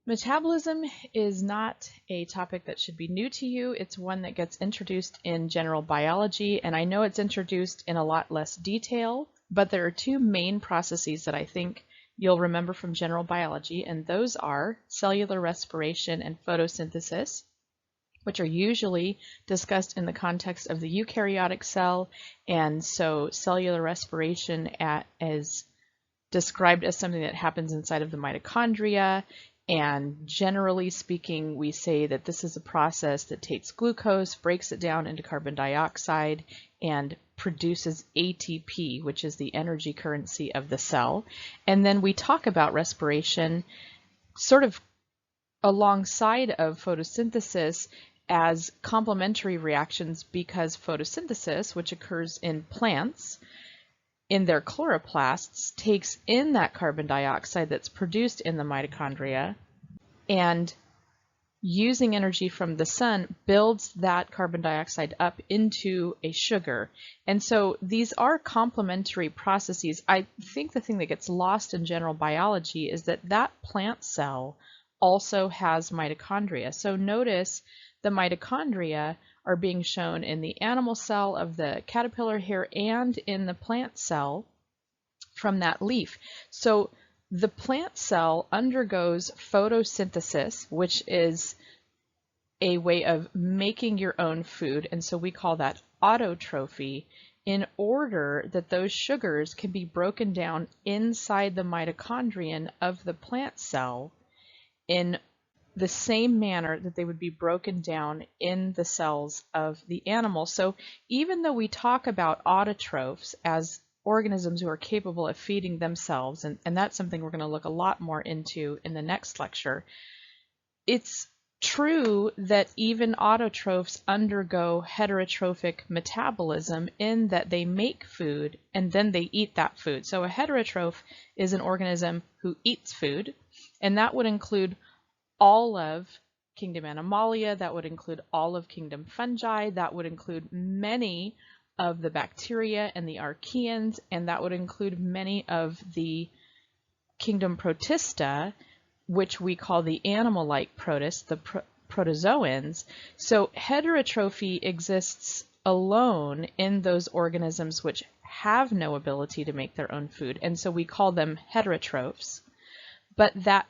Metabolism is not a topic that should be new to you. It's one that gets introduced in general biology, and I know it's introduced in a lot less detail, but there are two main processes that I think you'll remember from general biology, and those are cellular respiration and photosynthesis, which are usually discussed in the context of the eukaryotic cell. And so cellular respiration is described as something that happens inside of the mitochondria. And generally speaking, we say that this is a process that takes glucose, breaks it down into carbon dioxide, and produces ATP, which is the energy currency of the cell. And then we talk about respiration sort of alongside of photosynthesis as complementary reactions, because photosynthesis, which occurs in plants, in their chloroplasts, takes in that carbon dioxide that's produced in the mitochondria and, using energy from the sun, builds that carbon dioxide up into a sugar. And so these are complementary processes. I think the thing that gets lost in general biology is that that plant cell also has mitochondria. So notice the mitochondria are being shown in the animal cell of the caterpillar here and in the plant cell from that leaf. So the plant cell undergoes photosynthesis, which is a way of making your own food, and so we call that autotrophy, in order that those sugars can be broken down inside the mitochondrion of the plant cell in the same manner that they would be broken down in the cells of the animal. So even though we talk about autotrophs as organisms who are capable of feeding themselves, and that's something we're going to look a lot more into in the next lecture, it's true that even autotrophs undergo heterotrophic metabolism in that they make food and then they eat that food. So a heterotroph is an organism who eats food, and that would include all of kingdom Animalia, that would include all of kingdom fungi, that would include many of the bacteria and the archaeans, and that would include many of the kingdom Protista, which we call the animal-like protists, the protozoans. So heterotrophy exists alone in those organisms which have no ability to make their own food, and so we call them heterotrophs. But that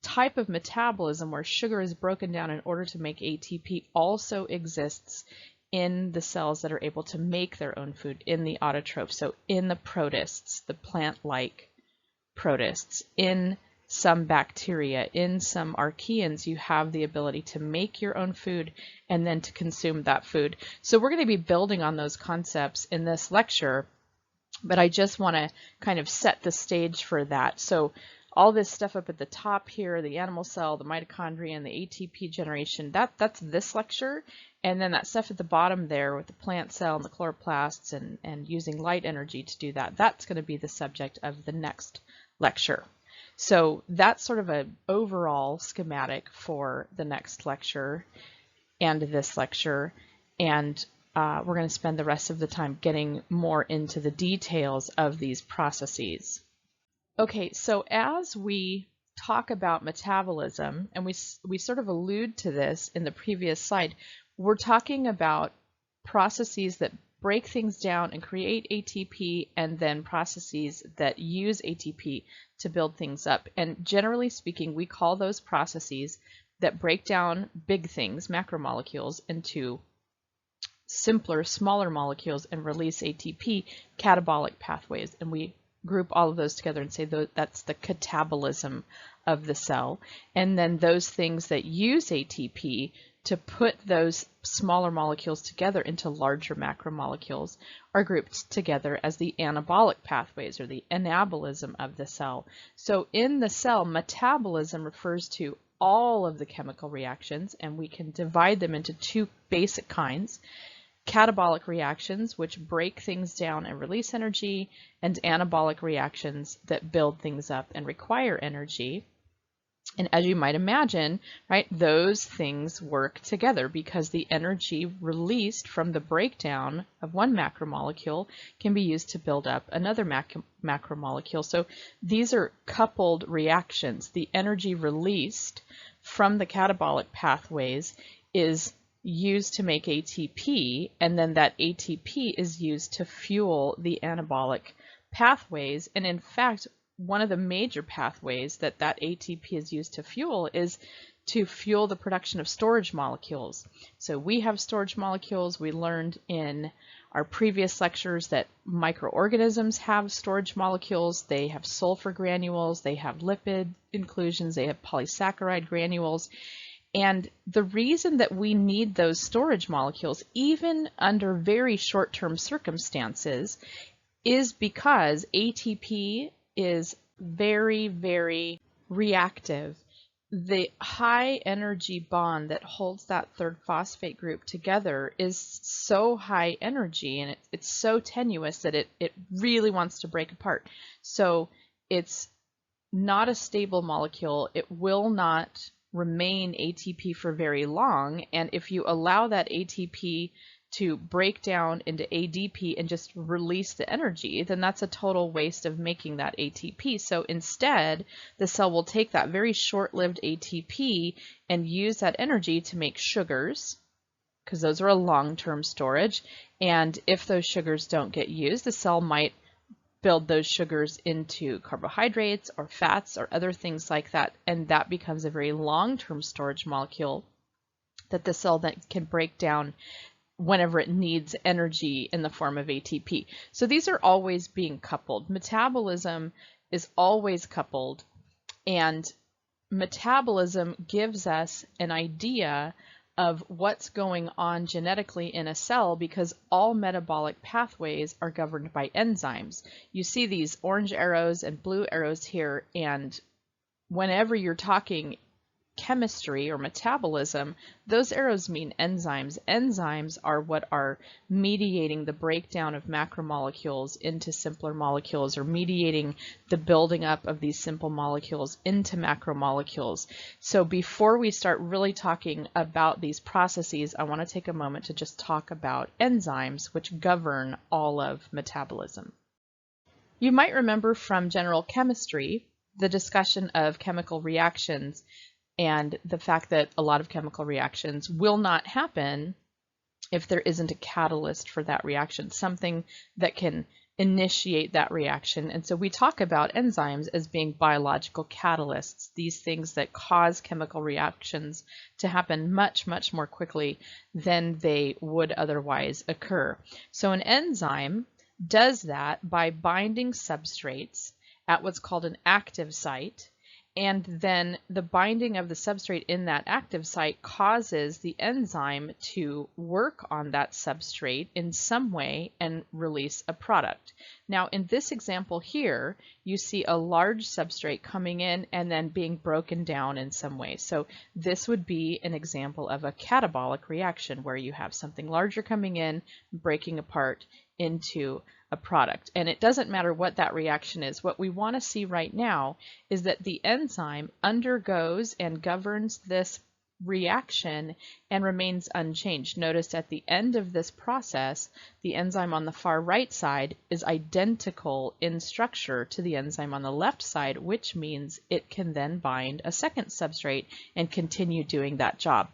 type of metabolism where sugar is broken down in order to make ATP also exists in the cells that are able to make their own food, in the autotrophs. So in the protists, the plant-like protists, in some bacteria, in some archaeans, you have the ability to make your own food and then to consume that food. So we're going to be building on those concepts in this lecture, but I just want to kind of set the stage for that. So all this stuff up at the top here, the animal cell, the mitochondria, and the ATP generation, that's this lecture. And then that stuff at the bottom there with the plant cell and the chloroplasts and using light energy to do that, that's going to be the subject of the next lecture. So that's sort of an overall schematic for the next lecture and this lecture. And we're going to spend the rest of the time getting more into the details of these processes. Okay, so as we talk about metabolism, and we sort of allude to this in the previous slide, we're talking about processes that break things down and create ATP, and then processes that use ATP to build things up. And generally speaking, we call those processes that break down big things, macromolecules, into simpler, smaller molecules and release ATP, catabolic pathways. And we group all of those together and say that's the catabolism of the cell. And then those things that use ATP to put those smaller molecules together into larger macromolecules are grouped together as the anabolic pathways, or the anabolism of the cell. So in the cell, metabolism refers to all of the chemical reactions, and we can divide them into two basic kinds: catabolic reactions, which break things down and release energy, and anabolic reactions that build things up and require energy. And as you might imagine, right, those things work together because the energy released from the breakdown of one macromolecule can be used to build up another macromolecule. So these are coupled reactions. The energy released from the catabolic pathways is used to make ATP, and then that ATP is used to fuel the anabolic pathways. And in fact, one of the major pathways that ATP is used to fuel is to fuel the production of storage molecules. So we have storage molecules. We learned in our previous lectures that microorganisms have storage molecules. They have sulfur granules, they have lipid inclusions, they have polysaccharide granules. And the reason that we need those storage molecules, even under very short-term circumstances, is because ATP is very, very reactive. The high energy bond that holds that third phosphate group together is so high energy, and it's so tenuous that it really wants to break apart. So it's not a stable molecule. It will not remain ATP for very long, and if you allow that ATP to break down into ADP and just release the energy, then that's a total waste of making that ATP. So instead, the cell will take that very short-lived ATP and use that energy to make sugars, because those are a long-term storage. And if those sugars don't get used, the cell might build those sugars into carbohydrates or fats or other things like that, and that becomes a very long-term storage molecule that the cell then can break down whenever it needs energy in the form of ATP. So these are always being coupled. Metabolism is always coupled, and metabolism gives us an idea of what's going on genetically in a cell, because all metabolic pathways are governed by enzymes. You see these orange arrows and blue arrows here, and whenever you're talking chemistry or metabolism, those arrows mean enzymes. Enzymes are what are mediating the breakdown of macromolecules into simpler molecules, or mediating the building up of these simple molecules into macromolecules. So before we start really talking about these processes, I want to take a moment to just talk about enzymes, which govern all of metabolism. You might remember from general chemistry the discussion of chemical reactions and the fact that a lot of chemical reactions will not happen if there isn't a catalyst for that reaction, something that can initiate that reaction. And so we talk about enzymes as being biological catalysts, these things that cause chemical reactions to happen much, much more quickly than they would otherwise occur. So an enzyme does that by binding substrates at what's called an active site, and then the binding of the substrate in that active site causes the enzyme to work on that substrate in some way and release a product. Now in this example here, you see a large substrate coming in and then being broken down in some way. So this would be an example of a catabolic reaction, where you have something larger coming in, breaking apart into a product. And it doesn't matter what that reaction is. What we want to see right now is that the enzyme undergoes and governs this reaction and remains unchanged. Notice at the end of this process, the enzyme on the far right side is identical in structure to the enzyme on the left side, which means it can then bind a second substrate and continue doing that job.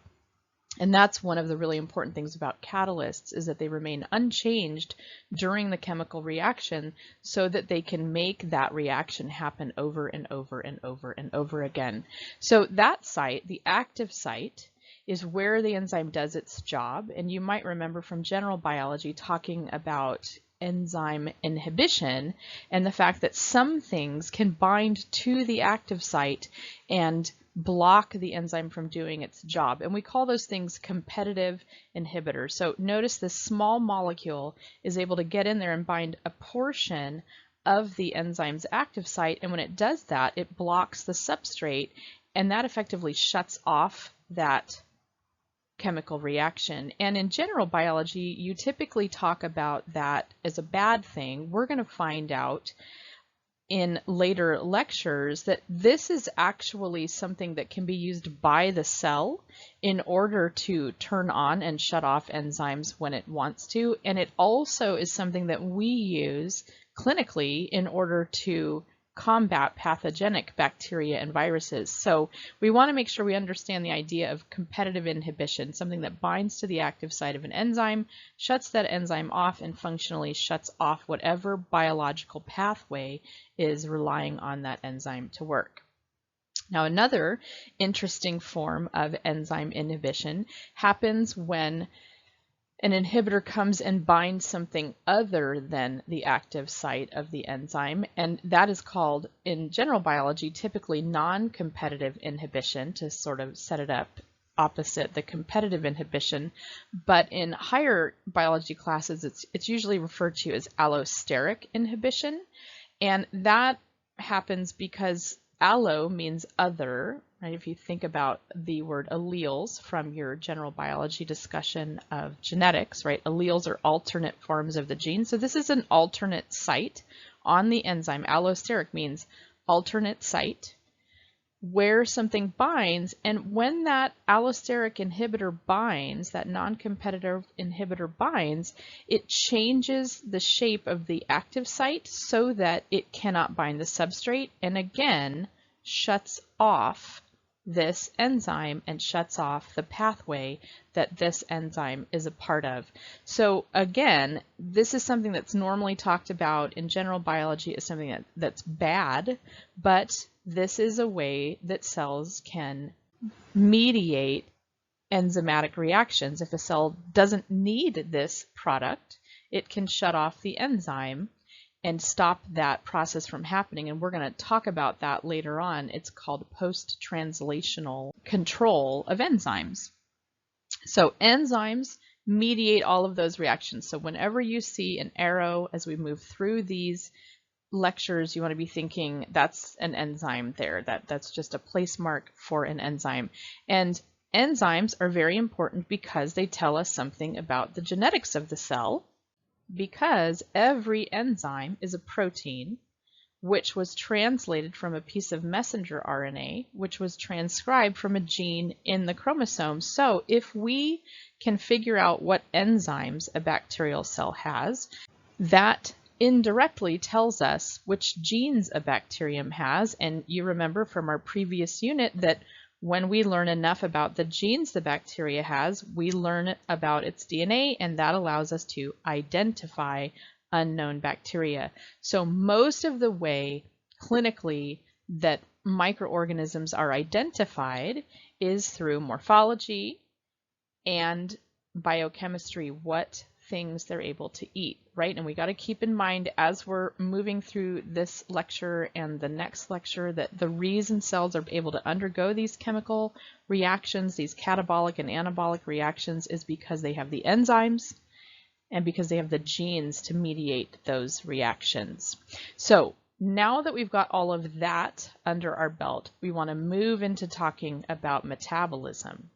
And that's one of the really important things about catalysts, is that they remain unchanged during the chemical reaction so that they can make that reaction happen over and over and over and over again. So that site, the active site, is where the enzyme does its job. And you might remember from general biology talking about enzyme inhibition and the fact that some things can bind to the active site and block the enzyme from doing its job. And we call those things competitive inhibitors. So notice this small molecule is able to get in there and bind a portion of the enzyme's active site. And when it does that, it blocks the substrate, and that effectively shuts off that chemical reaction. And in general biology, you typically talk about that as a bad thing. We're going to find out in later lectures that this is actually something that can be used by the cell in order to turn on and shut off enzymes when it wants to. And it also is something that we use clinically in order to combat pathogenic bacteria and viruses. So we want to make sure we understand the idea of competitive inhibition, something that binds to the active site of an enzyme, shuts that enzyme off, and functionally shuts off whatever biological pathway is relying on that enzyme to work. Now, another interesting form of enzyme inhibition happens when an inhibitor comes and binds something other than the active site of the enzyme, and that is called, in general biology, typically non-competitive inhibition, to sort of set it up opposite the competitive inhibition. But in higher biology classes, it's usually referred to as allosteric inhibition, and that happens because allo means other. Right? If you think about the word alleles from your general biology discussion of genetics, right? Alleles are alternate forms of the gene. So this is an alternate site on the enzyme. Allosteric means alternate site where something binds, and when that allosteric inhibitor binds, that non-competitive inhibitor binds, it changes the shape of the active site so that it cannot bind the substrate, and again shuts off this enzyme and shuts off the pathway that this enzyme is a part of. So again, this is something that's normally talked about in general biology as something that's bad, but this is a way that cells can mediate enzymatic reactions. If a cell doesn't need this product, it can shut off the enzyme and stop that process from happening. And we're going to talk about that later on. It's called post-translational control of enzymes. So enzymes mediate all of those reactions. So whenever you see an arrow as we move through these lectures, you want to be thinking that's an enzyme there. That's just a place mark for an enzyme. And enzymes are very important because they tell us something about the genetics of the cell, because every enzyme is a protein which was translated from a piece of messenger RNA, which was transcribed from a gene in the chromosome. So if we can figure out what enzymes a bacterial cell has, that indirectly tells us which genes a bacterium has. And you remember from our previous unit that when we learn enough about the genes the bacteria has, we learn about its DNA, and that allows us to identify unknown bacteria. So most of the way clinically that microorganisms are identified is through morphology and biochemistry, what things they're able to eat, right? And we got to keep in mind as we're moving through this lecture and the next lecture that the reason cells are able to undergo these chemical reactions, these catabolic and anabolic reactions, is because they have the enzymes and because they have the genes to mediate those reactions. So now that we've got all of that under our belt, we want to move into talking about metabolism.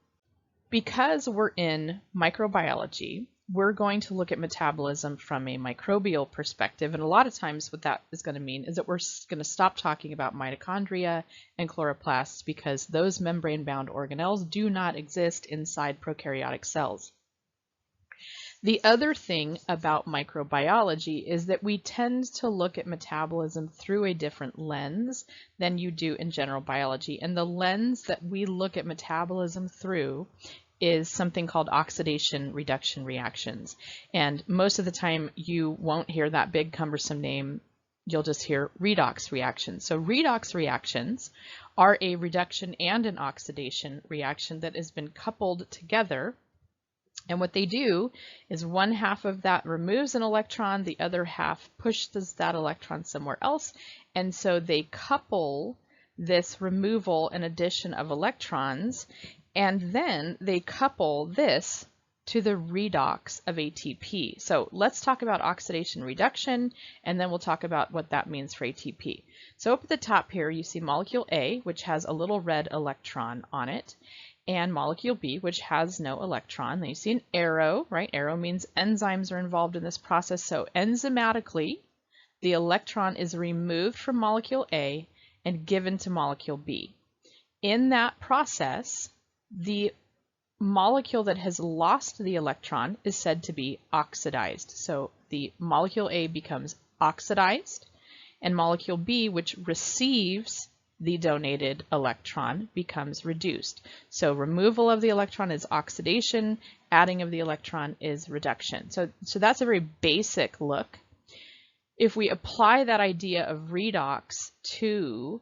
Because we're in microbiology, we're going to look at metabolism from a microbial perspective, and a lot of times what that is going to mean is that we're going to stop talking about mitochondria and chloroplasts because those membrane-bound organelles do not exist inside prokaryotic cells. The other thing about microbiology is that we tend to look at metabolism through a different lens than you do in general biology, and the lens that we look at metabolism through is something called oxidation reduction reactions. And most of the time you won't hear that big cumbersome name, you'll just hear redox reactions. So redox reactions are a reduction and an oxidation reaction that has been coupled together. And what they do is one half of that removes an electron, the other half pushes that electron somewhere else. And so they couple this removal and addition of electrons, and then they couple this to the redox of ATP. So let's talk about oxidation reduction, and then we'll talk about what that means for ATP. So up at the top here, you see molecule A, which has a little red electron on it, and molecule B, which has no electron. Then you see an arrow, right? Arrow means enzymes are involved in this process. So enzymatically, the electron is removed from molecule A and given to molecule B. In that process, the molecule that has lost the electron is said to be oxidized. So the molecule A becomes oxidized, and molecule B, which receives the donated electron, becomes reduced. So removal of the electron is oxidation, adding of the electron is reduction. So that's a very basic look. If we apply that idea of redox to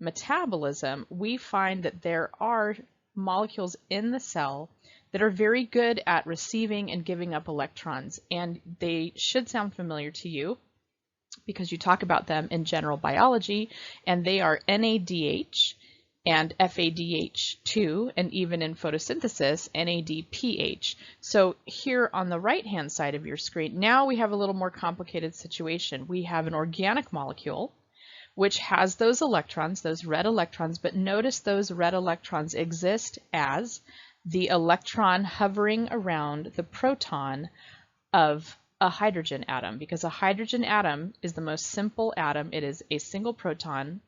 metabolism, we find that there are molecules in the cell that are very good at receiving and giving up electrons, and they should sound familiar to you because you talk about them in general biology, and they are NADH and FADH2, and even in photosynthesis, NADPH. So here on the right-hand side of your screen, now we have a little more complicated situation. We have an organic molecule which has those electrons, those red electrons, but notice those red electrons exist as the electron hovering around the proton of a hydrogen atom, because a hydrogen atom is the most simple atom. It is a single proton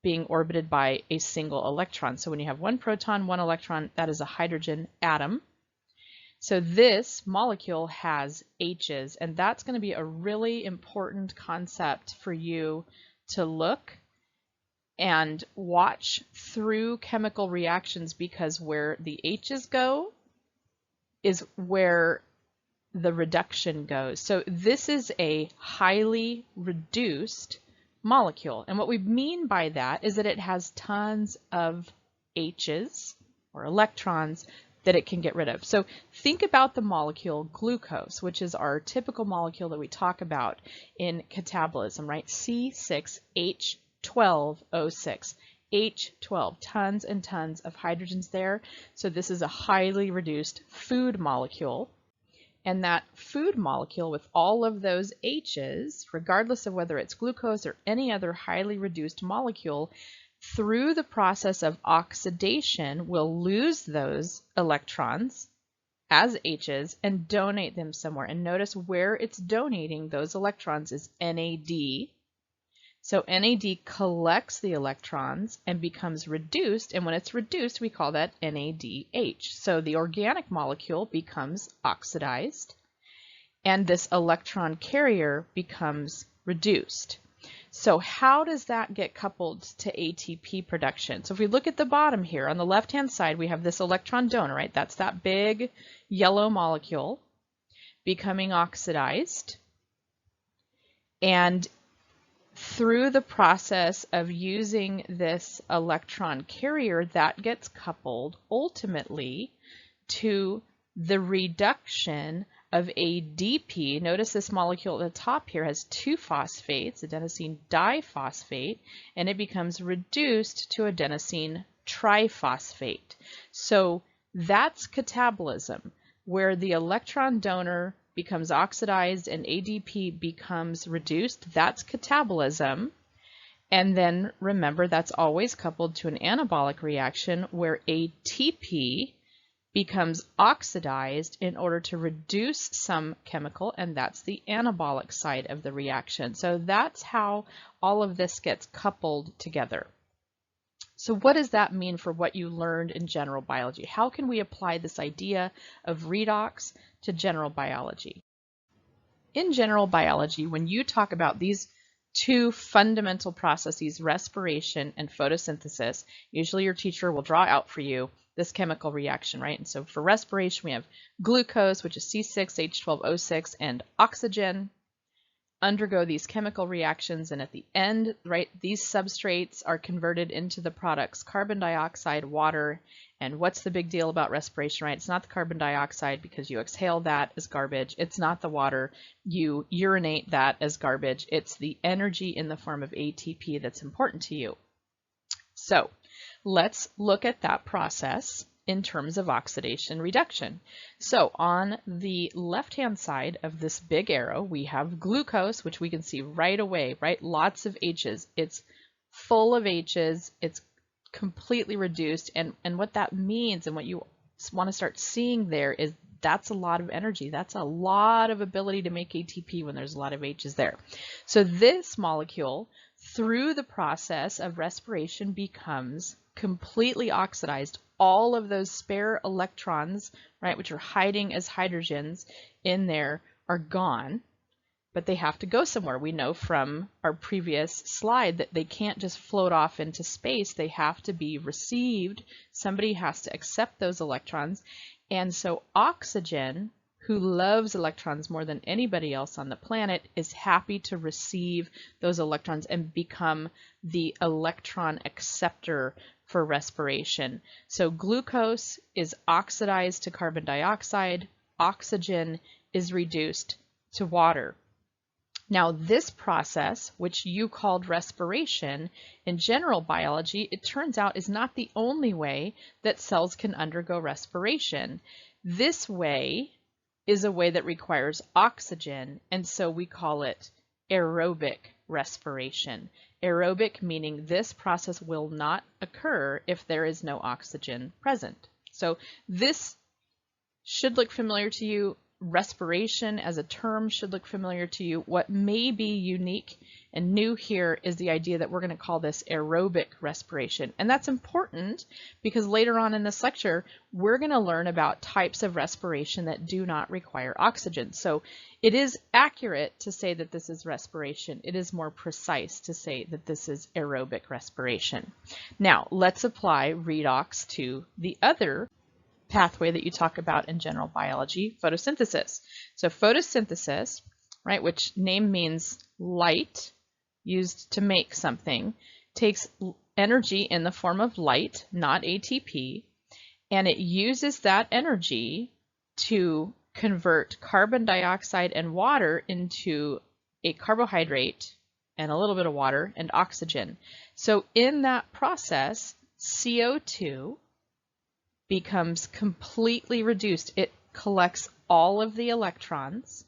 being orbited by a single electron. So when you have one proton, one electron, that is a hydrogen atom. So this molecule has H's, and that's going to be a really important concept for you to look and watch through chemical reactions, because where the H's go is where the reduction goes. So this is a highly reduced molecule, and what we mean by that is that it has tons of H's or electrons that it can get rid of. So think about the molecule glucose, which is our typical molecule that we talk about in catabolism, right? C6H12O6. H12, tons and tons of hydrogens there. So this is a highly reduced food molecule. And that food molecule with all of those H's, regardless of whether it's glucose or any other highly reduced molecule, through the process of oxidation, will lose those electrons as H's and donate them somewhere. And notice where it's donating those electrons is NAD. So NAD collects the electrons and becomes reduced, and when it's reduced, we call that NADH. So the organic molecule becomes oxidized, and this electron carrier becomes reduced. So how does that get coupled to ATP production? So if we look at the bottom here, on the left-hand side, we have this electron donor, right? That's that big yellow molecule becoming oxidized. And through the process of using this electron carrier, that gets coupled ultimately to the reduction of ADP. Notice this molecule at the top here has two phosphates, adenosine diphosphate, and it becomes reduced to adenosine triphosphate. So that's catabolism, where the electron donor becomes oxidized and ADP becomes reduced. That's catabolism. And then remember, that's always coupled to an anabolic reaction where ATP becomes oxidized in order to reduce some chemical, and that's the anabolic side of the reaction. So that's how all of this gets coupled together. So what does that mean for what you learned in general biology? How can we apply this idea of redox to general biology? In general biology, when you talk about these two fundamental processes, respiration and photosynthesis, usually your teacher will draw out for you this chemical reaction, right? And so for respiration, we have glucose, which is C6H12O6, and oxygen undergo these chemical reactions, and at the end, right, these substrates are converted into the products carbon dioxide, water, and what's the big deal about respiration, right? It's not the carbon dioxide because you exhale that as garbage. It's not the water, you urinate that as garbage. It's the energy in the form of ATP that's important to you. So let's look at that process in terms of oxidation reduction. So on the left-hand side of this big arrow, we have glucose, which we can see right away, right? Lots of H's. It's full of H's. It's completely reduced. And what that means and what you want to start seeing there is That's a lot of energy. That's a lot of ability to make ATP when there's a lot of H's there. So this molecule, through the process of respiration, becomes completely oxidized. All of those spare electrons, right, which are hiding as hydrogens in there, are gone, but they have to go somewhere. We know from our previous slide that they can't just float off into space. They have to be received. Somebody has to accept those electrons. And so oxygen, who loves electrons more than anybody else on the planet, is happy to receive those electrons and become the electron acceptor for respiration. So glucose is oxidized to carbon dioxide. Oxygen is reduced to water. Now this process, which you called respiration, in general biology, it turns out is not the only way that cells can undergo respiration. This way is a way that requires oxygen, and so we call it aerobic respiration. Aerobic meaning this process will not occur if there is no oxygen present. So this should look familiar to you. Respiration as a term should look familiar to you. What may be unique and new here is the idea that we're going to call this aerobic respiration. And that's important because later on in this lecture, we're going to learn about types of respiration that do not require oxygen. So it is accurate to say that this is respiration. It is more precise to say that this is aerobic respiration. Now, let's apply redox to the other pathway that you talk about in general biology, photosynthesis. So photosynthesis, right, which name means light used to make something, takes energy in the form of light, not ATP, and it uses that energy to convert carbon dioxide and water into a carbohydrate and a little bit of water and oxygen. So in that process, CO2 becomes completely reduced. It collects all of the electrons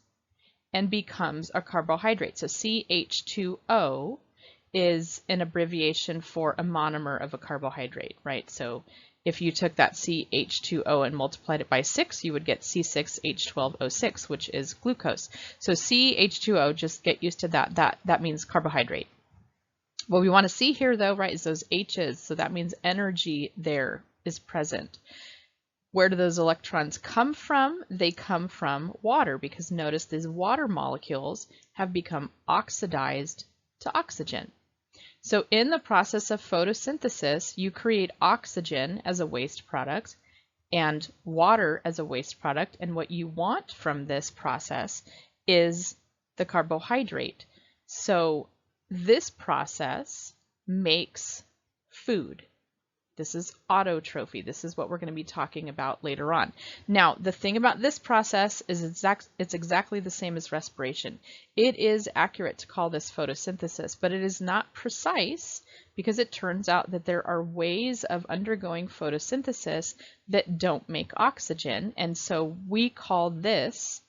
and becomes a carbohydrate. So CH2O is an abbreviation for a monomer of a carbohydrate, right? So if you took that CH2O and multiplied it by 6, you would get C6H12O6, which is glucose. So CH2O, just get used to that. That means carbohydrate. What we want to see here, though, right, is those H's. So that means energy there is present. Where do those electrons come from? They come from water, because notice these water molecules have become oxidized to oxygen. So in the process of photosynthesis, you create oxygen as a waste product and water as a waste product, and what you want from this process is the carbohydrate. So this process makes food. This is autotrophy. This is what we're going to be talking about later on. Now, the thing about this process is it's exactly the same as respiration. It is accurate to call this photosynthesis, but it is not precise because it turns out that there are ways of undergoing photosynthesis that don't make oxygen, and so we call this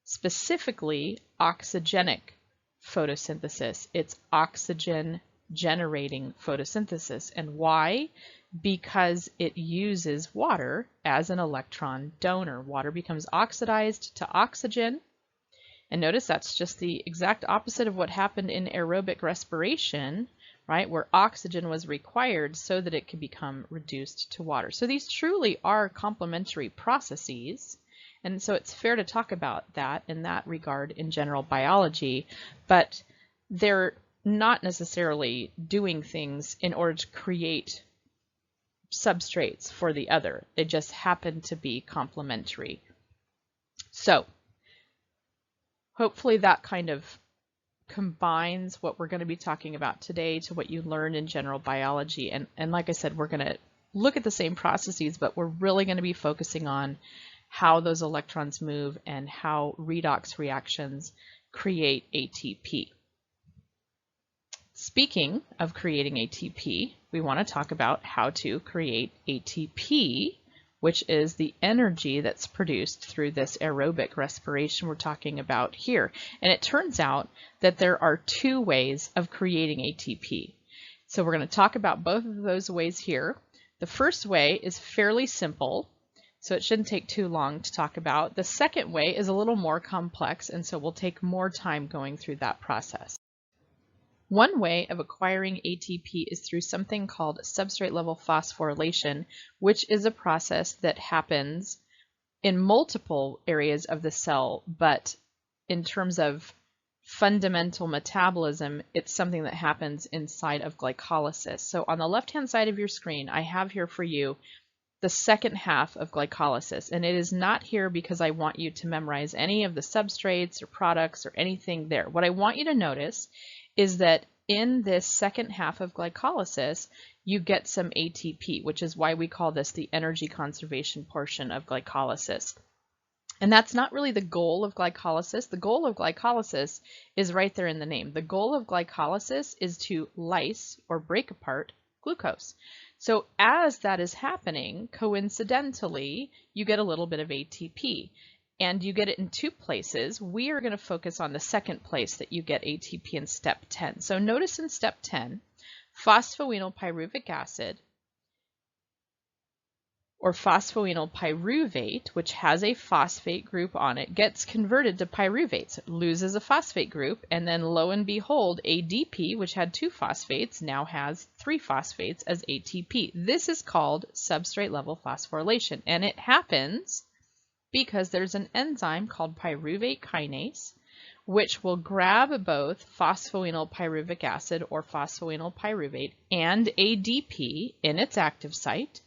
specifically oxygenic photosynthesis. It's oxygen generating photosynthesis. And why? Because it uses water as an electron donor. Water becomes oxidized to oxygen. And notice that's just the exact opposite of what happened in aerobic respiration, right? Where oxygen was required so that it could become reduced to water. So these truly are complementary processes. And so it's fair to talk about that in that regard in general biology, but they're not necessarily doing things in order to create substrates for the other. They just happen to be complementary. So hopefully that kind of combines what we're going to be talking about today to what you learned in general biology. And like I said, we're going to look at the same processes, but we're really going to be focusing on how those electrons move and how redox reactions create ATP. Speaking of creating ATP, we want to talk about how to create ATP, which is the energy that's produced through this aerobic respiration we're talking about here. And it turns out that there are two ways of creating ATP. So we're going to talk about both of those ways here. The first way is fairly simple. So it shouldn't take too long to talk about. The second way is a little more complex, and so we'll take more time going through that process. One way of acquiring ATP is through something called substrate level phosphorylation, which is a process that happens in multiple areas of the cell, but in terms of fundamental metabolism, it's something that happens inside of glycolysis. So on the left-hand side of your screen, I have here for you the second half of glycolysis, and it is not here because I want you to memorize any of the substrates or products or anything there. What I want you to notice is that in this second half of glycolysis, you get some ATP, which is why we call this the energy conservation portion of glycolysis. And that's not really the goal of glycolysis. The goal of glycolysis is right there in the name. The goal of glycolysis is to lyse or break apart glucose. So as that is happening, coincidentally, you get a little bit of ATP. And you get it in two places. We are going to focus on the second place that you get ATP in step 10. So notice in step 10, phosphoenolpyruvic acid or phosphoenolpyruvate, which has a phosphate group on it, gets converted to pyruvates. It loses a phosphate group, and then lo and behold, ADP, which had 2 phosphates, now has 3 phosphates as ATP. This is called substrate level phosphorylation, and it happens because there's an enzyme called pyruvate kinase, which will grab both phosphoenolpyruvic acid or phosphoenolpyruvate and ADP in its active site,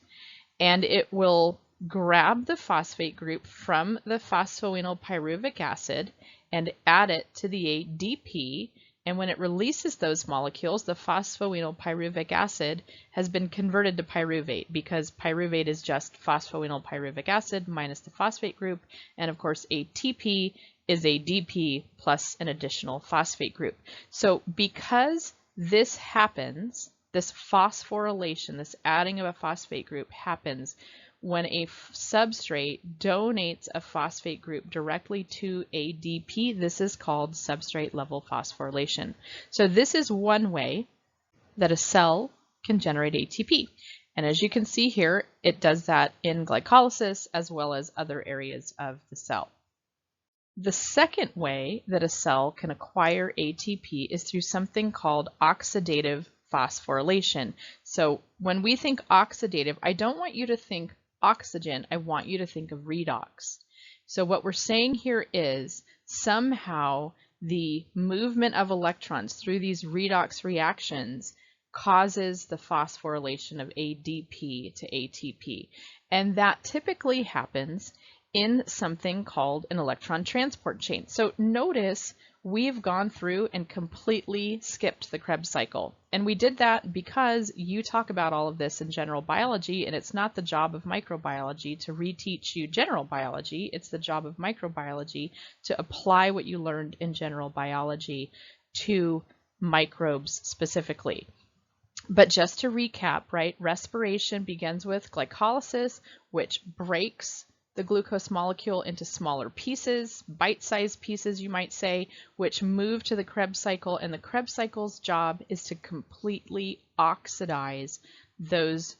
and it will grab the phosphate group from the phosphoenolpyruvic acid and add it to the ADP. And when it releases those molecules, the phosphoenolpyruvic acid has been converted to pyruvate, because pyruvate is just phosphoenolpyruvic acid minus the phosphate group. And of course, ATP is ADP plus an additional phosphate group. So because this happens, this phosphorylation, this adding of a phosphate group happens when a substrate donates a phosphate group directly to ADP. This is called substrate level phosphorylation. So this is one way that a cell can generate ATP. And as you can see here, it does that in glycolysis as well as other areas of the cell. The second way that a cell can acquire ATP is through something called oxidative phosphorylation. So when we think oxidative, I don't want you to think oxygen, I want you to think of redox. So what we're saying here is somehow the movement of electrons through these redox reactions causes the phosphorylation of ADP to ATP. And that typically happens in something called an electron transport chain. So notice we've gone through and completely skipped the Krebs cycle. And we did that because you talk about all of this in general biology, and it's not the job of microbiology to reteach you general biology. It's the job of microbiology to apply what you learned in general biology to microbes specifically. But just to recap, right, respiration begins with glycolysis, which breaks the glucose molecule into smaller pieces, bite-sized pieces, you might say, which move to the Krebs cycle. And the Krebs cycle's job is to completely oxidize those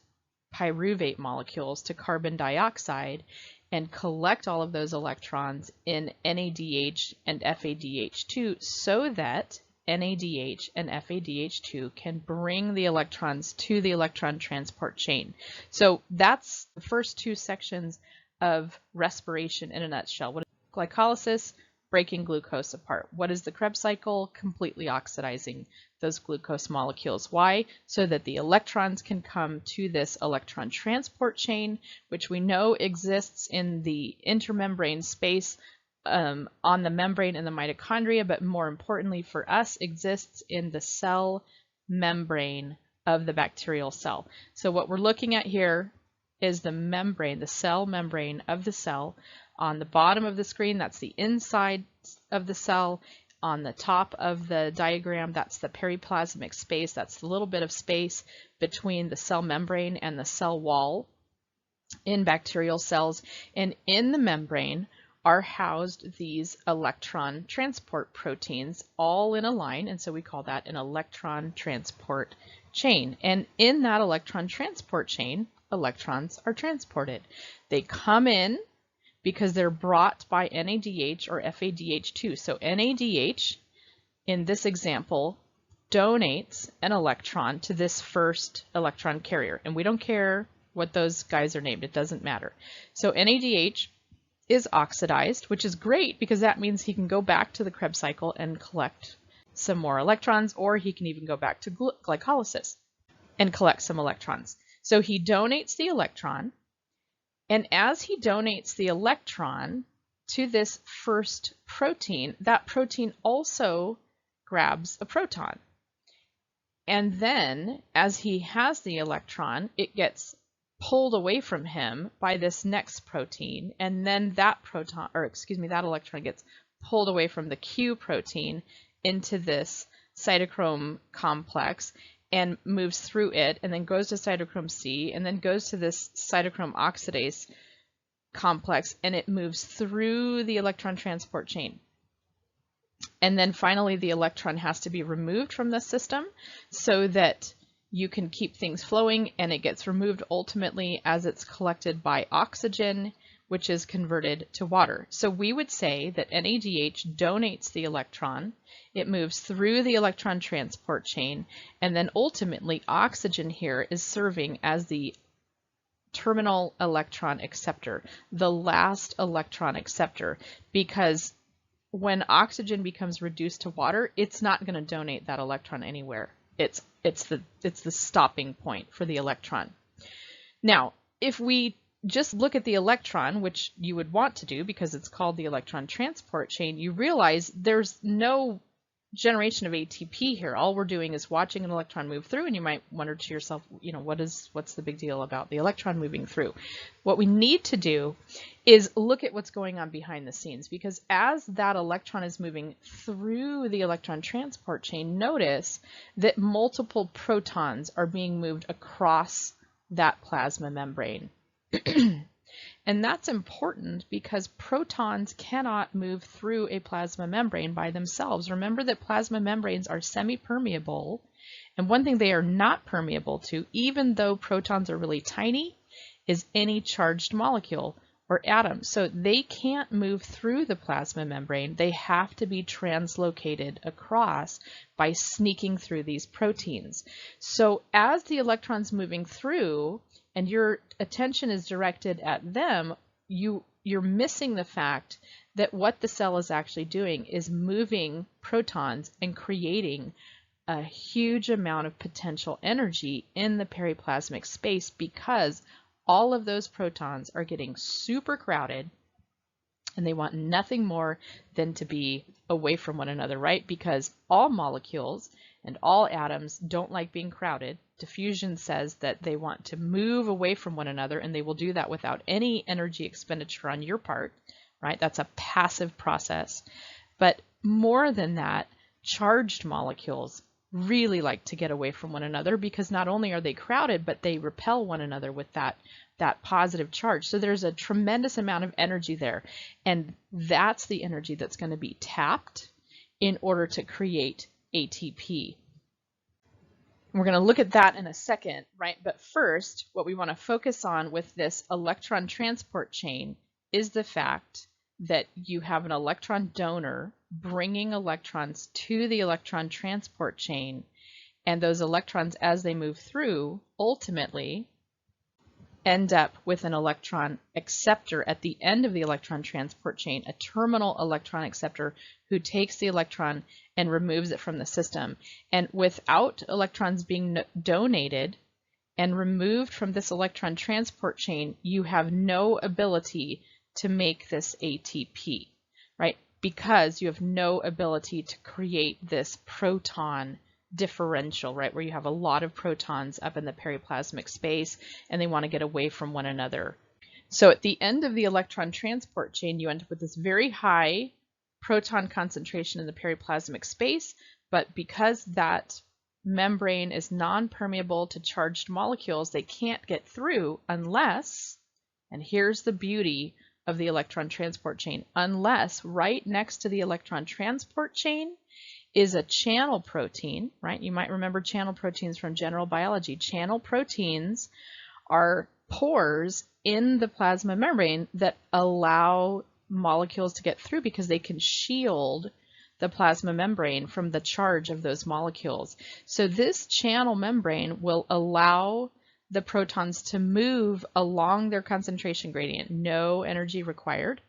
pyruvate molecules to carbon dioxide and collect all of those electrons in NADH and FADH2 so that NADH and FADH2 can bring the electrons to the electron transport chain. So that's the first 2 sections of respiration in a nutshell. What is glycolysis? Breaking glucose apart. What is the Krebs cycle? Completely oxidizing those glucose molecules. Why? So that the electrons can come to this electron transport chain, which we know exists in the intermembrane space on the membrane in the mitochondria, but more importantly for us, exists in the cell membrane of the bacterial cell. So what we're looking at here is the membrane, the cell membrane of the cell. On the bottom of the screen, that's the inside of the cell. On the top of the diagram, that's the periplasmic space. That's the little bit of space between the cell membrane and the cell wall in bacterial cells. And in the membrane are housed these electron transport proteins all in a line, and so we call that an electron transport chain. And in that electron transport chain, electrons are transported. They come in because they're brought by NADH or FADH2. So NADH, in this example, donates an electron to this first electron carrier. And we don't care what those guys are named. It doesn't matter. So NADH is oxidized, which is great because that means he can go back to the Krebs cycle and collect some more electrons, or he can even go back to glycolysis and collect some electrons. So he donates the electron, and as he donates the electron to this first protein, that protein also grabs a proton. And then as he has the electron, it gets pulled away from him by this next protein, and then that that electron gets pulled away from the Q protein into this cytochrome complex and moves through it, and then goes to cytochrome C, and then goes to this cytochrome oxidase complex, and it moves through the electron transport chain. And then finally the electron has to be removed from the system so that you can keep things flowing, and it gets removed ultimately as it's collected by oxygen, which is converted to water. So we would say that NADH donates the electron, it moves through the electron transport chain, and then ultimately oxygen here is serving as the terminal electron acceptor, the last electron acceptor, because when oxygen becomes reduced to water, it's not going to donate that electron anywhere. It's the stopping point for the electron. Now, if we just look at the electron, which you would want to do because it's called the electron transport chain, you realize there's no generation of ATP here. All we're doing is watching an electron move through, and you might wonder to yourself, what's the big deal about the electron moving through? What we need to do is look at what's going on behind the scenes, because as that electron is moving through the electron transport chain, notice that multiple protons are being moved across that plasma membrane. And that's important because protons cannot move through a plasma membrane by themselves. Remember that plasma membranes are semi-permeable, and one thing they are not permeable to, even though protons are really tiny, is any charged molecule or atom. So they can't move through the plasma membrane. They have to be translocated across by sneaking through these proteins. So as the electron's moving through, and your attention is directed at them, you're missing the fact that what the cell is actually doing is moving protons and creating a huge amount of potential energy in the periplasmic space, because all of those protons are getting super crowded and they want nothing more than to be away from one another, right? Because all molecules and all atoms don't like being crowded. Diffusion says that they want to move away from one another, and they will do that without any energy expenditure on your part, right? That's a passive process. But more than that, charged molecules really like to get away from one another, because not only are they crowded, but they repel one another with that positive charge. So there's a tremendous amount of energy there, and that's the energy that's going to be tapped in order to create ATP. We're going to look at that in a second, right? But first, what we want to focus on with this electron transport chain is the fact that you have an electron donor bringing electrons to the electron transport chain, and those electrons, as they move through, ultimately end up with an electron acceptor at the end of the electron transport chain, a terminal electron acceptor who takes the electron and removes it from the system. And without electrons being donated and removed from this electron transport chain, you have no ability to make this ATP, right? Because you have no ability to create this proton differential, right, where you have a lot of protons up in the periplasmic space and they want to get away from one another. So at the end of the electron transport chain, you end up with this very high proton concentration in the periplasmic space, but because that membrane is non-permeable to charged molecules, they can't get through unless, and here's the beauty of the electron transport chain, unless right next to the electron transport chain is a channel protein, right? You might remember channel proteins from general biology. Channel proteins are pores in the plasma membrane that allow molecules to get through because they can shield the plasma membrane from the charge of those molecules. So this channel membrane will allow the protons to move along their concentration gradient, no energy required.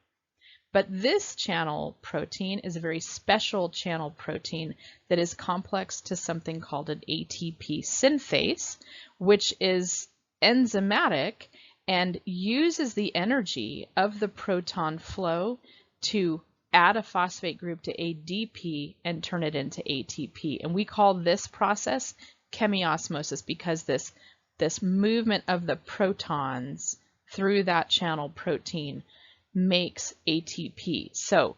But this channel protein is a very special channel protein that is complex to something called an ATP synthase, which is enzymatic and uses the energy of the proton flow to add a phosphate group to ADP and turn it into ATP. And we call this process chemiosmosis because this movement of the protons through that channel protein makes ATP. So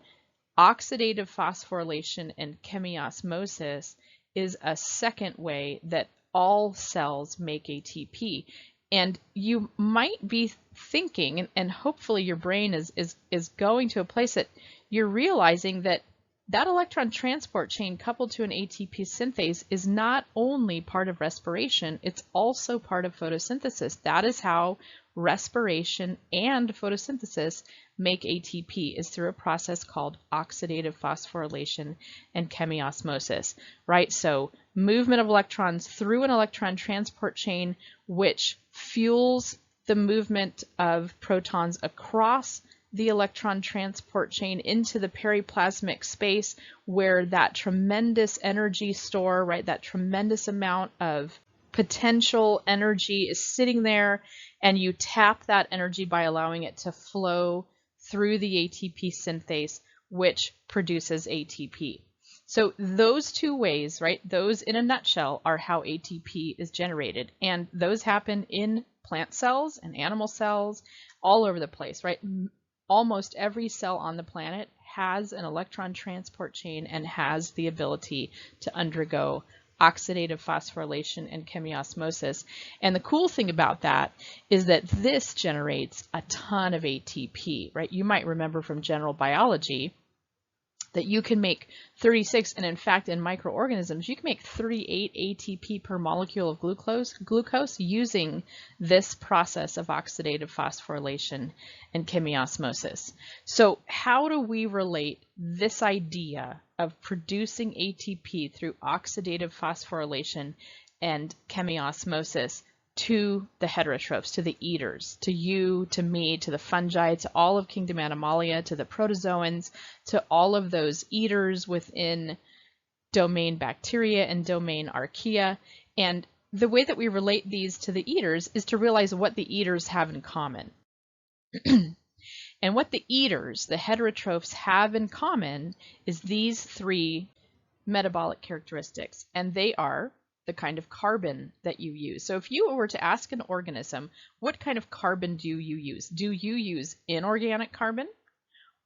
oxidative phosphorylation and chemiosmosis is a second way that all cells make ATP. And you might be thinking, and hopefully your brain is going to a place that you're realizing that that electron transport chain coupled to an ATP synthase is not only part of respiration, it's also part of photosynthesis. That is how respiration and photosynthesis make ATP, is through a process called oxidative phosphorylation and chemiosmosis, right? So movement of electrons through an electron transport chain, which fuels the movement of protons across the electron transport chain into the periplasmic space where that tremendous energy store, right, that tremendous amount of potential energy is sitting there, and you tap that energy by allowing it to flow through the ATP synthase, which produces ATP. So those two ways, right, those in a nutshell are how ATP is generated, and those happen in plant cells and animal cells all over the place, right? Almost every cell on the planet has an electron transport chain and has the ability to undergo oxidative phosphorylation and chemiosmosis. And the cool thing about that is that this generates a ton of ATP, right? You might remember from general biology that you can make 36, and in fact in microorganisms you can make 38 ATP per molecule of glucose using this process of oxidative phosphorylation and chemiosmosis. So how do we relate this idea of producing ATP through oxidative phosphorylation and chemiosmosis to the heterotrophs, to the eaters, to you, to me, to the fungi, to all of kingdom Animalia, to the protozoans, to all of those eaters within domain bacteria and domain archaea? And the way that we relate these to the eaters is to realize what the eaters have in common. And what the eaters, the heterotrophs, have in common is these three metabolic characteristics, and they are the kind of carbon that you use. So if you were to ask an organism, what kind of carbon do you use? Do you use inorganic carbon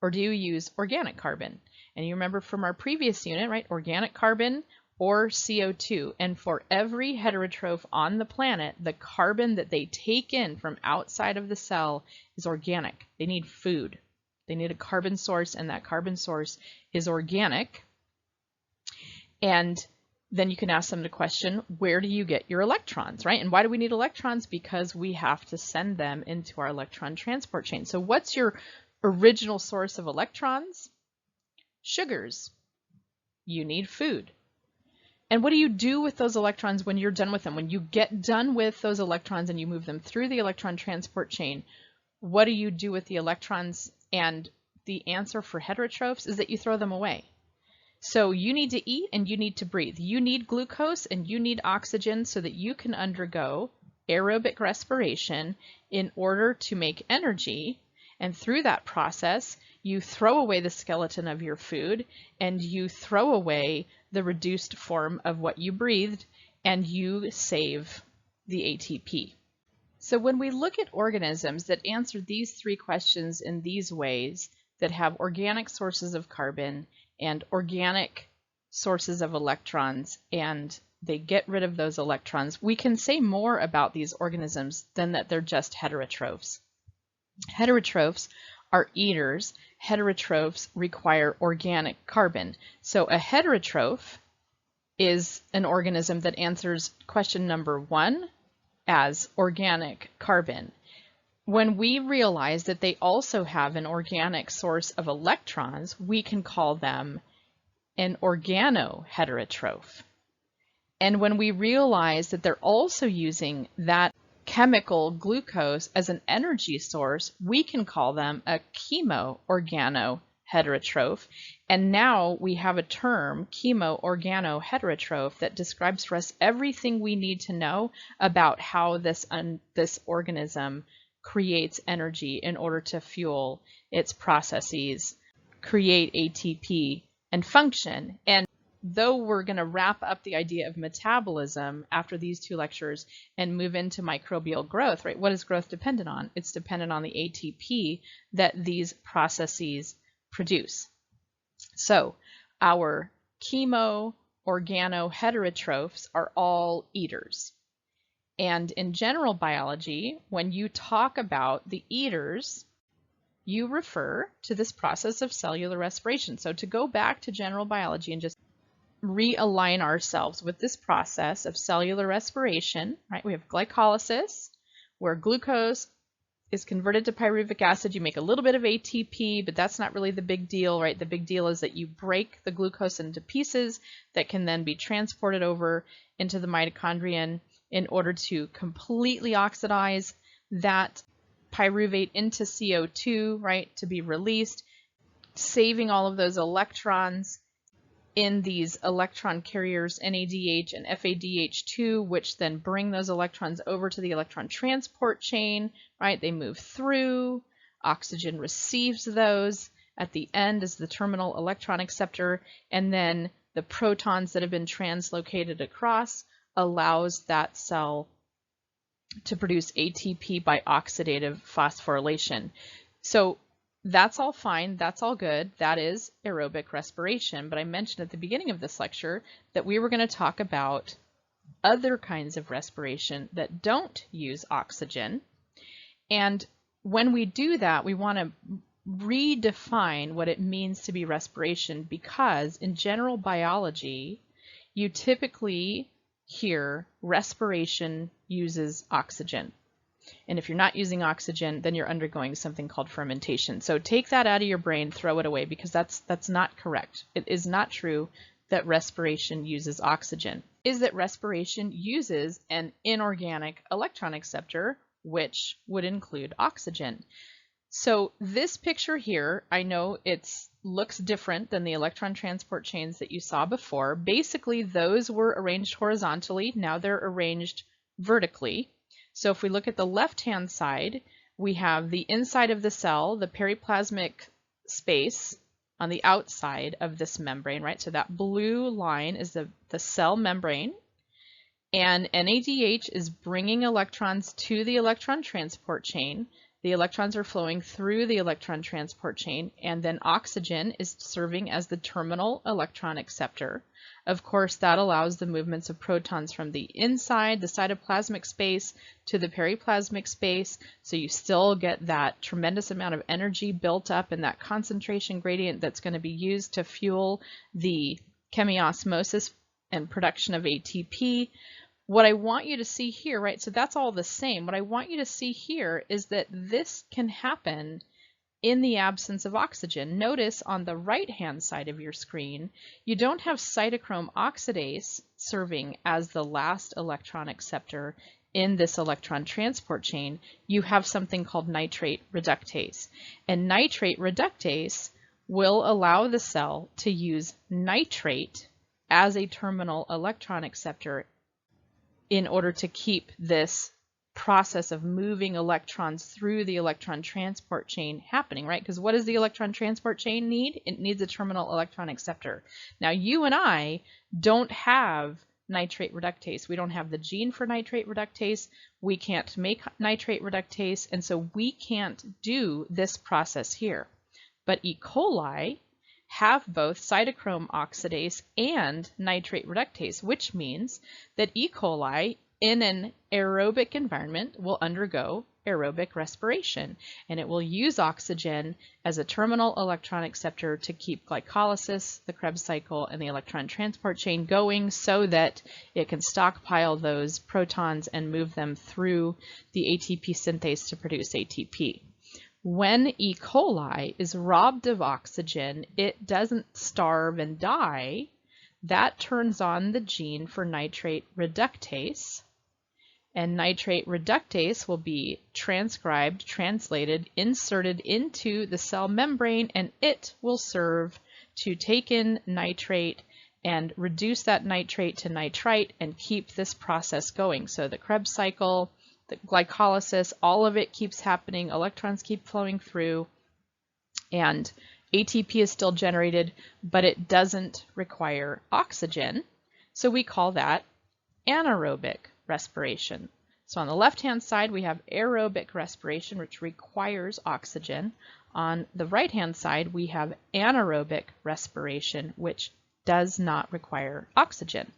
or do you use organic carbon? And you remember from our previous unit, right? Organic carbon or CO2. And for every heterotroph on the planet, the carbon that they take in from outside of the cell is organic. They need food. They need a carbon source, and that carbon source is organic. And then you can ask them the question, where do you get your electrons, right? And why do we need electrons? Because we have to send them into our electron transport chain. So what's your original source of electrons? Sugars. You need food. And what do you do with those electrons when you're done with them? When you get done with those electrons and you move them through the electron transport chain, what do you do with the electrons? And the answer for heterotrophs is that you throw them away. So you need to eat and you need to breathe. You need glucose and you need oxygen so that you can undergo aerobic respiration in order to make energy. And through that process, you throw away the skeleton of your food and you throw away the reduced form of what you breathed, and you save the ATP. So when we look at organisms that answer these three questions in these ways, that have organic sources of carbon and organic sources of electrons, and they get rid of those electrons, we can say more about these organisms than that they're just heterotrophs. Heterotrophs are eaters. Heterotrophs require organic carbon. So a heterotroph is an organism that answers question number 1 as organic carbon. When we realize that they also have an organic source of electrons, we can call them an organoheterotroph. And when we realize that they're also using that chemical glucose as an energy source, we can call them a chemoorganoheterotroph. And now we have a term, chemoorganoheterotroph, that describes for us everything we need to know about how this organism creates energy in order to fuel its processes, create ATP, and function. And though we're going to wrap up the idea of metabolism after these two lectures and move into microbial growth, right? What is growth dependent on? It's dependent on the ATP that these processes produce. So our chemoorganoheterotrophs are all eaters. And in general biology, when you talk about the eaters, you refer to this process of cellular respiration. So to go back to general biology and just realign ourselves with this process of cellular respiration, right? We have glycolysis, where glucose is converted to pyruvic acid. You make a little bit of ATP, but that's not really the big deal, right? The big deal is that you break the glucose into pieces that can then be transported over into the mitochondrion in order to completely oxidize that pyruvate into CO2, right, to be released, saving all of those electrons in these electron carriers, NADH and FADH2, which then bring those electrons over to the electron transport chain, right? They move through, oxygen receives those. At the end is the terminal electron acceptor, and then the protons that have been translocated across allows that cell to produce ATP by oxidative phosphorylation. So that's all fine, that's all good, that is aerobic respiration. But I mentioned at the beginning of this lecture that we were going to talk about other kinds of respiration that don't use oxygen. And when we do that, we want to redefine what it means to be respiration, because in general biology, you typically hear respiration uses oxygen. And if you're not using oxygen, then you're undergoing something called fermentation. So take that out of your brain, throw it away, because that's not correct. It is not true that respiration uses oxygen. Is that respiration uses an inorganic electron acceptor, which would include oxygen. So this picture here, I know it looks different than the electron transport chains that you saw before. Basically, those were arranged horizontally. Now they're arranged vertically. So if we look at the left-hand side, we have the inside of the cell, the periplasmic space on the outside of this membrane, right? So that blue line is the cell membrane. And NADH is bringing electrons to the electron transport chain. The electrons are flowing through the electron transport chain, and then oxygen is serving as the terminal electron acceptor. Of course, that allows the movements of protons from the inside, the cytoplasmic space, to the periplasmic space, so you still get that tremendous amount of energy built up in that concentration gradient that's going to be used to fuel the chemiosmosis and production of ATP. What I want you to see here, right, so that's all the same. What I want you to see here is that this can happen in the absence of oxygen. Notice on the right-hand side of your screen, you don't have cytochrome oxidase serving as the last electron acceptor in this electron transport chain. You have something called nitrate reductase. And nitrate reductase will allow the cell to use nitrate as a terminal electron acceptor in order to keep this process of moving electrons through the electron transport chain happening, right? Because what does the electron transport chain need? It needs a terminal electron acceptor. Now, you and I don't have nitrate reductase. We don't have the gene for nitrate reductase. We can't make nitrate reductase, and so we can't do this process here. But E. coli have both cytochrome oxidase and nitrate reductase, which means that E. coli in an aerobic environment will undergo aerobic respiration, and it will use oxygen as a terminal electron acceptor to keep glycolysis, the Krebs cycle, and the electron transport chain going so that it can stockpile those protons and move them through the ATP synthase to produce ATP. When E. coli is robbed of oxygen, it doesn't starve and die. That turns on the gene for nitrate reductase, and nitrate reductase will be transcribed, translated, inserted into the cell membrane, and it will serve to take in nitrate and reduce that nitrate to nitrite and keep this process going. So the Krebs cycle, the glycolysis, all of it keeps happening, electrons keep flowing through, and ATP is still generated, but it doesn't require oxygen. So we call that anaerobic respiration. So on the left-hand side, we have aerobic respiration, which requires oxygen. On the right-hand side, we have anaerobic respiration, which does not require oxygen.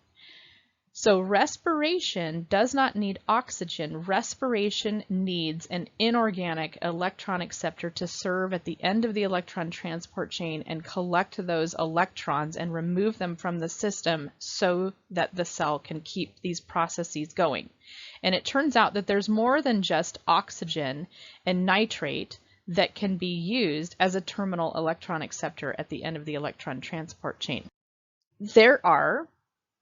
So respiration does not need oxygen. Respiration needs an inorganic electron acceptor to serve at the end of the electron transport chain and collect those electrons and remove them from the system so that the cell can keep these processes going. And it turns out that there's more than just oxygen and nitrate that can be used as a terminal electron acceptor at the end of the electron transport chain. There are,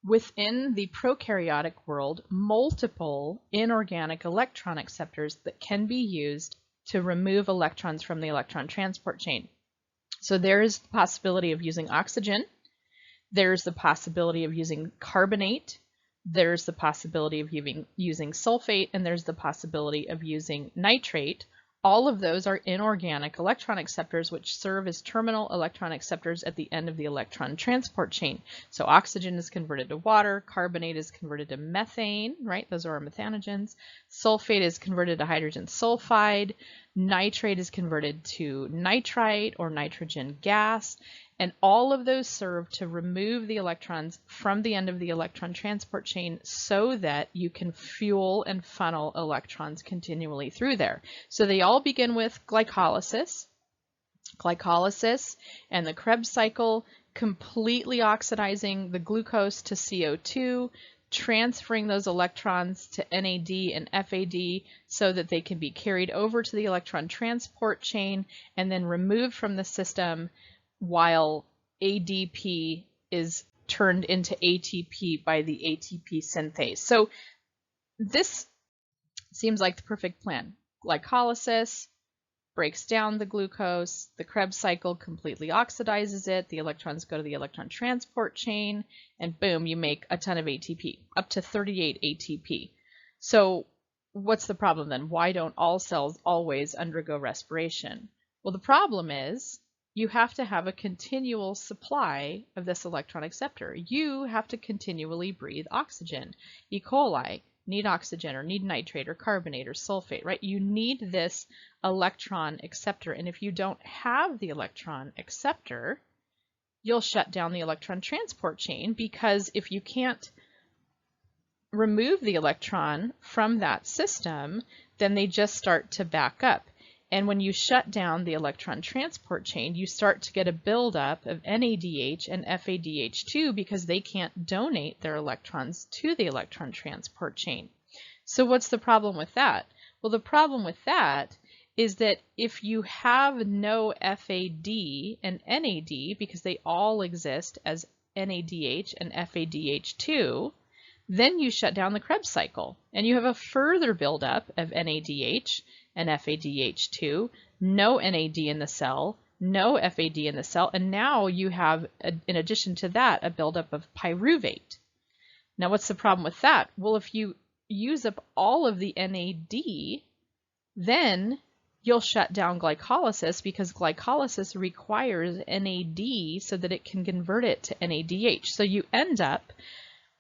within the prokaryotic world, multiple inorganic electron acceptors that can be used to remove electrons from the electron transport chain. So there is the possibility of using oxygen, there's the possibility of using carbonate, there's the possibility of using sulfate, and there's the possibility of using nitrate. All of those are inorganic electron acceptors which serve as terminal electron acceptors at the end of the electron transport chain. So oxygen is converted to water, carbonate is converted to methane, right? Those are our methanogens. Sulfate is converted to hydrogen sulfide. Nitrate is converted to nitrite or nitrogen gas. And all of those serve to remove the electrons from the end of the electron transport chain so that you can fuel and funnel electrons continually through there. So they all begin with glycolysis. Glycolysis and the Krebs cycle, completely oxidizing the glucose to CO2, transferring those electrons to NAD and FAD so that they can be carried over to the electron transport chain and then removed from the system, while ADP is turned into ATP by the ATP synthase. So this seems like the perfect plan. Glycolysis breaks down the glucose, the Krebs cycle completely oxidizes it, the electrons go to the electron transport chain, and boom, you make a ton of ATP, up to 38 ATP. So what's the problem then? Why don't all cells always undergo respiration? Well, the problem is you have to have a continual supply of this electron acceptor. You have to continually breathe oxygen. E. coli need oxygen or need nitrate or carbonate or sulfate, right? You need this electron acceptor. And if you don't have the electron acceptor, you'll shut down the electron transport chain, because if you can't remove the electron from that system, then they just start to back up. And when you shut down the electron transport chain, you start to get a buildup of NADH and FADH2 because they can't donate their electrons to the electron transport chain. So what's the problem with that? Well, the problem with that is that if you have no FAD and NAD, because they all exist as NADH and FADH2, then you shut down the Krebs cycle and you have a further buildup of NADH and FADH2, no NAD in the cell, no FAD in the cell, and now you have, in addition to that, a buildup of pyruvate. Now what's the problem with that? Well, if you use up all of the NAD, then you'll shut down glycolysis, because glycolysis requires NAD so that it can convert it to NADH. So you end up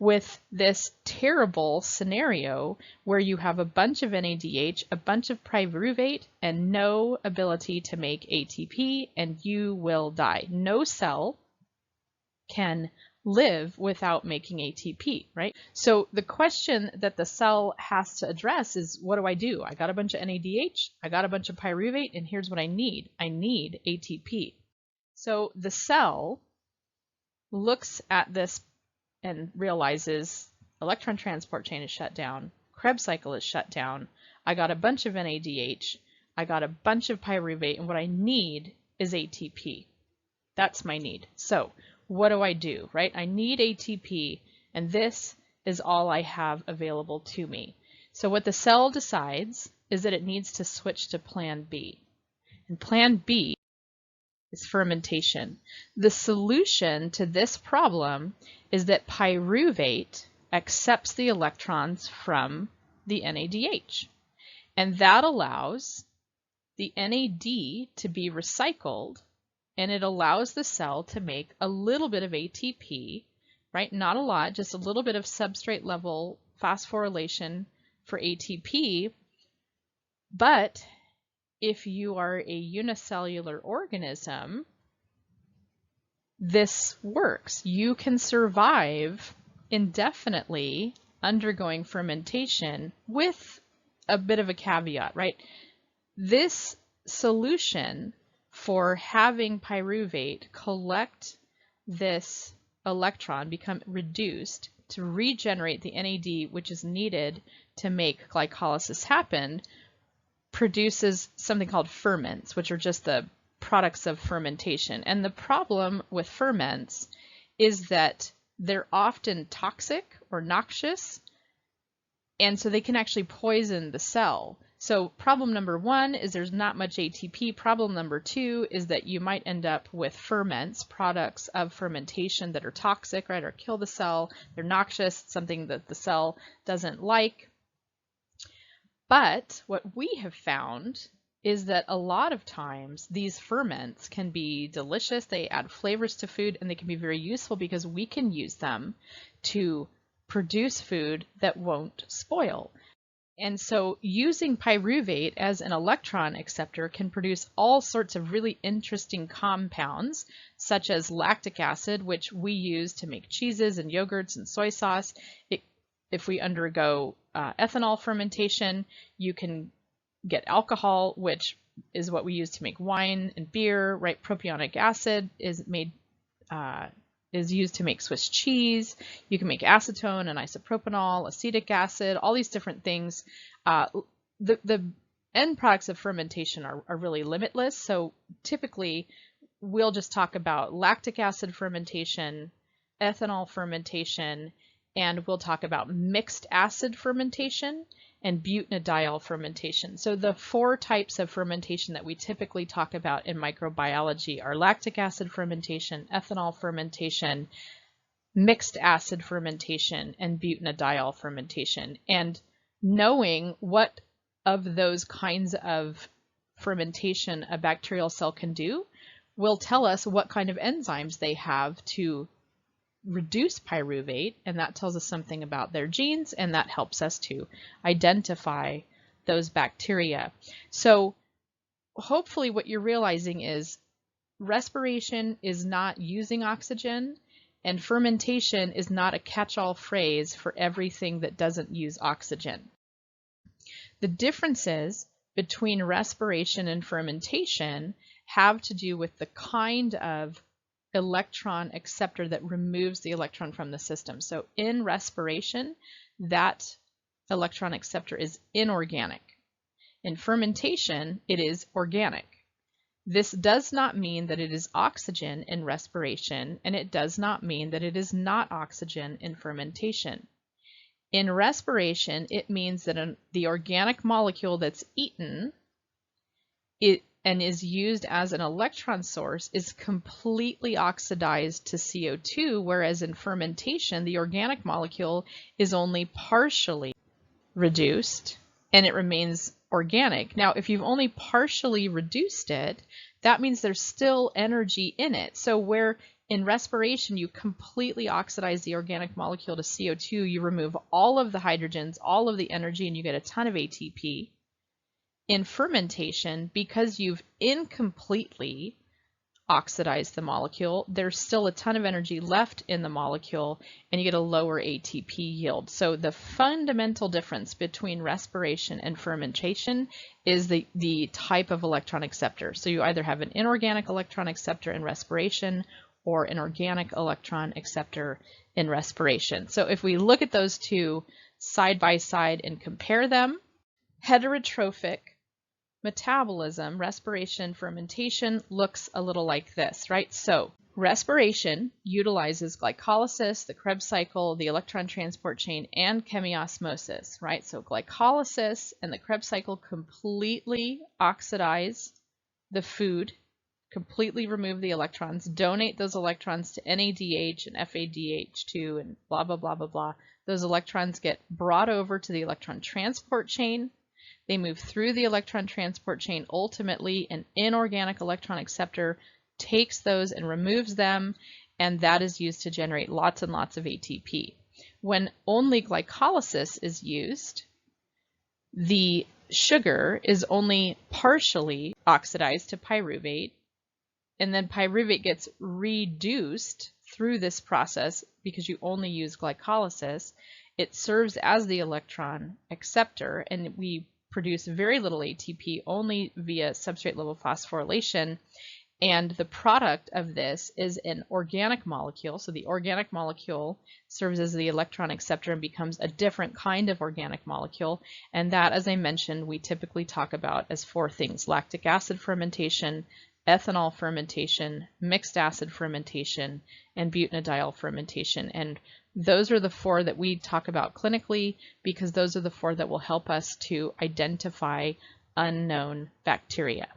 with this terrible scenario where you have a bunch of NADH, a bunch of pyruvate, and no ability to make ATP, and you will die. No cell can live without making ATP, right? So the question that the cell has to address is, what do? I got a bunch of NADH, I got a bunch of pyruvate, and here's what I need. I need ATP. So the cell looks at this and realizes electron transport chain is shut down, Krebs cycle is shut down, I got a bunch of NADH, I got a bunch of pyruvate, and what I need is ATP. That's my need. So what do, right? I need ATP, and this is all I have available to me. So what the cell decides is that it needs to switch to plan B. And plan B is fermentation. The solution to this problem is that pyruvate accepts the electrons from the NADH. And that allows the NAD to be recycled, and it allows the cell to make a little bit of ATP, right? Not a lot, just a little bit of substrate level phosphorylation for ATP. But if you are a unicellular organism, this works. You can survive indefinitely undergoing fermentation with a bit of a caveat, right? This solution for having pyruvate collect this electron, become reduced to regenerate the NAD, which is needed to make glycolysis happen, produces something called ferments, which are just the products of fermentation. And the problem with ferments is that they're often toxic or noxious, and so they can actually poison the cell. So problem number one is there's not much ATP. Problem number two is that you might end up with ferments, products of fermentation that are toxic, right, or kill the cell. They're noxious, something that the cell doesn't like. But what we have found is that a lot of times these ferments can be delicious. They add flavors to food, and they can be very useful because we can use them to produce food that won't spoil. And so using pyruvate as an electron acceptor can produce all sorts of really interesting compounds, such as lactic acid, which we use to make cheeses and yogurts and soy sauce. If we undergo ethanol fermentation, you can get alcohol, which is what we use to make wine and beer, right? Propionic acid is used to make Swiss cheese. You can make acetone and isopropanol, acetic acid, all these different things. The end products of fermentation are really limitless. So typically we'll just talk about lactic acid fermentation, ethanol fermentation, and we'll talk about mixed acid fermentation and butanediol fermentation. So the four types of fermentation that we typically talk about in microbiology are lactic acid fermentation, ethanol fermentation, mixed acid fermentation, and butanediol fermentation. And knowing what of those kinds of fermentation a bacterial cell can do will tell us what kind of enzymes they have to reduce pyruvate, and that tells us something about their genes, and that helps us to identify those bacteria. So hopefully what you're realizing is respiration is not using oxygen, and fermentation is not a catch-all phrase for everything that doesn't use oxygen. The differences between respiration and fermentation have to do with the kind of electron acceptor that removes the electron from the system. So in respiration, that electron acceptor is inorganic. In fermentation, it is organic. This does not mean that it is oxygen in respiration, and it does not mean that it is not oxygen in fermentation. In respiration, it means that the organic molecule that's eaten and is used as an electron source is completely oxidized to CO2, whereas in fermentation, the organic molecule is only partially reduced and it remains organic. Now, if you've only partially reduced it, that means there's still energy in it. So where in respiration you completely oxidize the organic molecule to CO2, you remove all of the hydrogens, all of the energy, and you get a ton of ATP. In fermentation, because you've incompletely oxidize the molecule, there's still a ton of energy left in the molecule and you get a lower ATP yield. So the fundamental difference between respiration and fermentation is the type of electron acceptor. So you either have an inorganic electron acceptor in respiration or an organic electron acceptor in respiration. So if we look at those two side by side and compare them, heterotrophic metabolism, respiration, fermentation looks a little like this, right? So respiration utilizes glycolysis, the Krebs cycle, the electron transport chain, and chemiosmosis, right? So glycolysis and the Krebs cycle completely oxidize the food, completely remove the electrons, donate those electrons to NADH and FADH2 and blah, blah, blah, blah, blah. Those electrons get brought over to the electron transport chain. They move through the electron transport chain. Ultimately, an inorganic electron acceptor takes those and removes them, and that is used to generate lots and lots of ATP. When only glycolysis is used, the sugar is only partially oxidized to pyruvate, and then pyruvate gets reduced through this process because you only use glycolysis. It serves as the electron acceptor, and we produce very little ATP only via substrate level phosphorylation, and the product of this is an organic molecule. So the organic molecule serves as the electron acceptor and becomes a different kind of organic molecule, and that, as I mentioned, we typically talk about as four things: lactic acid fermentation, ethanol fermentation, mixed acid fermentation, and butanediol fermentation. And those are the four that we talk about clinically because those are the four that will help us to identify unknown bacteria.